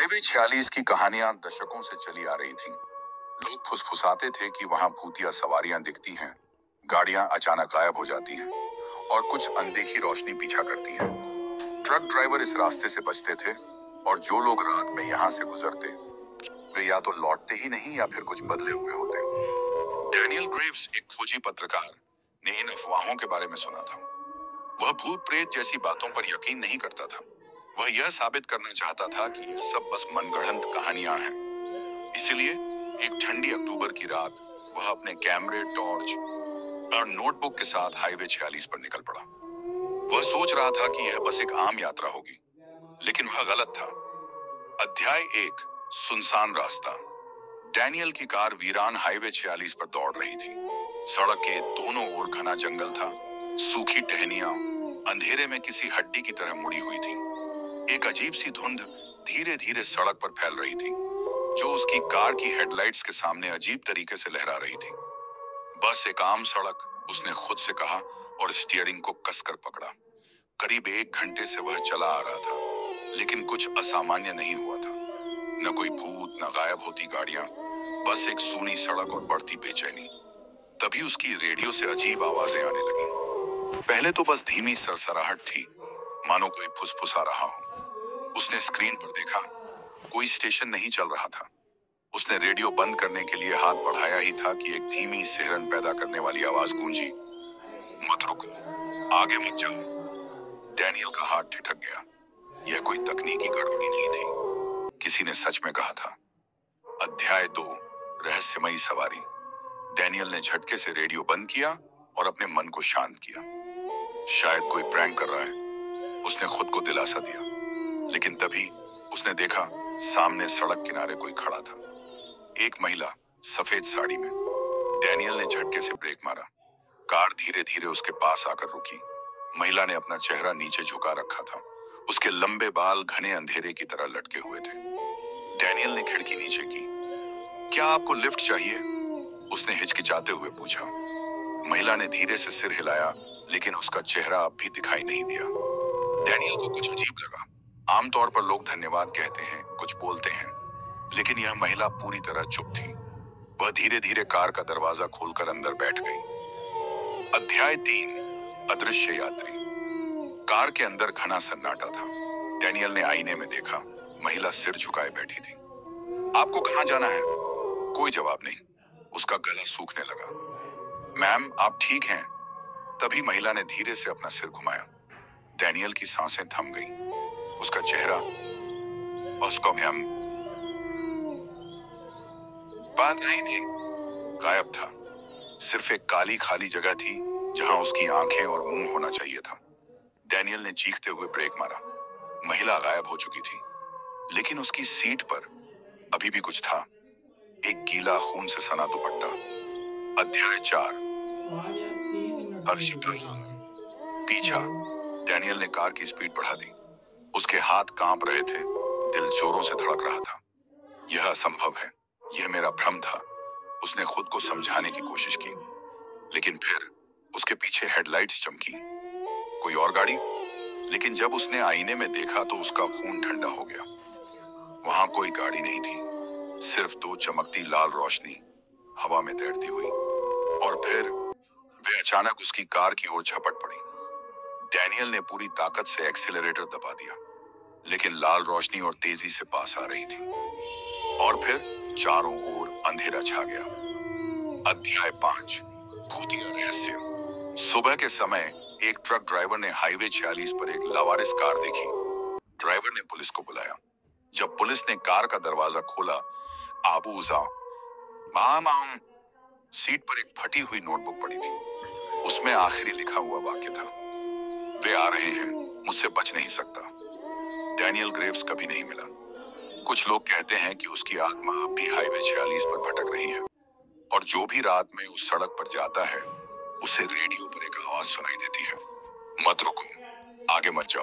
Highway 46 की कहानियां दशकों से चली आ रही थीं। लोग फुसफुसाते थे कि वहां भूतिया सवारियां दिखती हैं, गाड़ियां अचानक गायब हो जाती हैं और कुछ अनदेखी रोशनी पीछा करती है। ट्रक ड्राइवर इस रास्ते से बचते थे और जो लोग रात में यहाँ से गुजरते वे या तो लौटते ही नहीं या फिर कुछ बदले हुए होते। डैनियल ग्रेव्स, एक खोजी पत्रकार, ने इन अफवाहों के बारे में सुना था। वह भूत प्रेत जैसी बातों पर यकीन नहीं करता था। वह यह साबित करना चाहता था कि यह सब बस मनगढ़ंत कहानियां हैं। इसलिए एक ठंडी अक्टूबर की रात वह अपने कैमरे, टॉर्च और नोटबुक के साथ हाईवे 46 पर निकल पड़ा। वह सोच रहा था कि यह बस एक आम यात्रा होगी, लेकिन वह गलत था। अध्याय 1, सुनसान रास्ता। डैनियल की कार वीरान हाईवे 46 पर दौड़ रही थी। सड़क के दोनों ओर घना जंगल था, सूखी टहनियां अंधेरे में किसी हड्डी की तरह मुड़ी हुई थी। एक अजीब सी धुंध धीरे धीरे सड़क पर फैल रही थी, जो उसकी कार की हेडलाइट्स के सामने अजीब तरीके से लहरा रही थी। बस एक आम सड़क, उसने खुद से कहा और स्टीयरिंग को कसकर पकड़ा। करीब 1 घंटे से वह चला आ रहा था, लेकिन कुछ असामान्य नहीं हुआ था। न कोई भूत, न गायब होती गाड़ियां, बस एक सूनी सड़क और बढ़ती बेचैनी। तभी उसकी रेडियो से अजीब आवाजें आने लगी। पहले तो बस धीमी सरसराहट थी, मानो कोई फुसफुसा रहा हो। उसने स्क्रीन पर देखा, कोई स्टेशन नहीं चल रहा था। उसने रेडियो बंद करने के लिए हाथ बढ़ाया ही था कि एक धीमी सिहरन पैदा करने वाली आवाज गूंजी, मत रुको, आगे मत जाओ। डैनियल का हाथ ठिठक गया। यह कोई तकनीकी गड़बड़ी नहीं थी, किसी ने सच में कहा था। अध्याय 2, रहस्यमयी सवारी। डैनियल ने झटके से रेडियो बंद किया और अपने मन को शांत किया। शायद कोई प्रैंक कर रहा है, उसने खुद को दिलासा दिया। लेकिन तभी उसने देखा, सामने सड़क किनारे कोई खड़ा था। एक महिला सफेद साड़ी में। डैनियल ने झटके से ब्रेक मारा। कार धीरे धीरे उसके पास आकर रुकी। महिला ने अपना चेहरा नीचे झुका रखा था। उसके लंबे बाल घने अंधेरे की तरह लटके हुए थे। डैनियल ने खिड़की नीचे की। क्या आपको लिफ्ट चाहिए? उसने हिचकिचाते हुए पूछा। महिला ने धीरे से सिर हिलाया, लेकिन उसका चेहरा अब भी दिखाई नहीं दिया। डैनियल को कुछ अजीब लगा। आमतौर पर लोग धन्यवाद कहते हैं, कुछ बोलते हैं, लेकिन यह महिला पूरी तरह चुप थी। वह धीरे धीरे कार का दरवाजा खोलकर अंदर बैठ गई। अध्याय 3, अदृश्य यात्री। कार के अंदर घना सन्नाटा था। डैनियल ने आईने में देखा, महिला सिर झुकाए बैठी थी। आपको कहां जाना है? कोई जवाब नहीं। उसका गला सूखने लगा। मैम, आप ठीक हैं? तभी महिला ने धीरे से अपना सिर घुमाया। डैनियल की सांसें थम गईं। उसका चेहरा गायब था। सिर्फ एक काली खाली जगह थी जहां उसकी आंखें और मुंह होना चाहिए था। डैनियल ने चीखते हुए ब्रेक मारा। महिला गायब हो चुकी थी, लेकिन उसकी सीट पर अभी भी कुछ था, एक गीला खून से सना दुपट्टा। अध्याय 4, पीछा। डैनियल ने कार की स्पीड बढ़ा दी। उसके हाथ कांप रहे थे, दिल जोरों से धड़क रहा था। यह असंभव है, यह मेरा भ्रम था, उसने खुद को समझाने की कोशिश की। लेकिन फिर उसके पीछे हेडलाइट्स चमकी। कोई और गाड़ी? लेकिन जब उसने आईने में देखा तो उसका खून ठंडा हो गया। वहां कोई गाड़ी नहीं थी, सिर्फ 2 चमकती लाल रोशनी हवा में तैरती हुई। और फिर वे अचानक उसकी कार की ओर झपट पड़ी। डैनियल ने पूरी ताकत से एक्सीलरेटर दबा दिया, लेकिन लाल रोशनी और तेजी से पास आ रही थी। और फिर चारों ओर अंधेरा छा गया। अध्याय 5, भूतिया रहस्य। सुबह के समय एक ट्रक ड्राइवर ने हाईवे 46 पर एक लावारिस कार देखी। ड्राइवर ने पुलिस को बुलाया। जब पुलिस ने कार का दरवाजा खोला, सीट पर एक फटी हुई नोटबुक पड़ी थी। उसमें आखिरी लिखा हुआ वाक्य था, वे आ रहे हैं, मुझसे बच नहीं सकता। डैनियल ग्रेव्स कभी नहीं मिला। कुछ लोग कहते हैं कि उसकी आत्मा अब भी हाईवे 46 पर भटक रही है, और जो भी रात में उस सड़क पर जाता है, उसे रेडियो पर एक आवाज सुनाई देती है, मत रुको, आगे मत जाओ।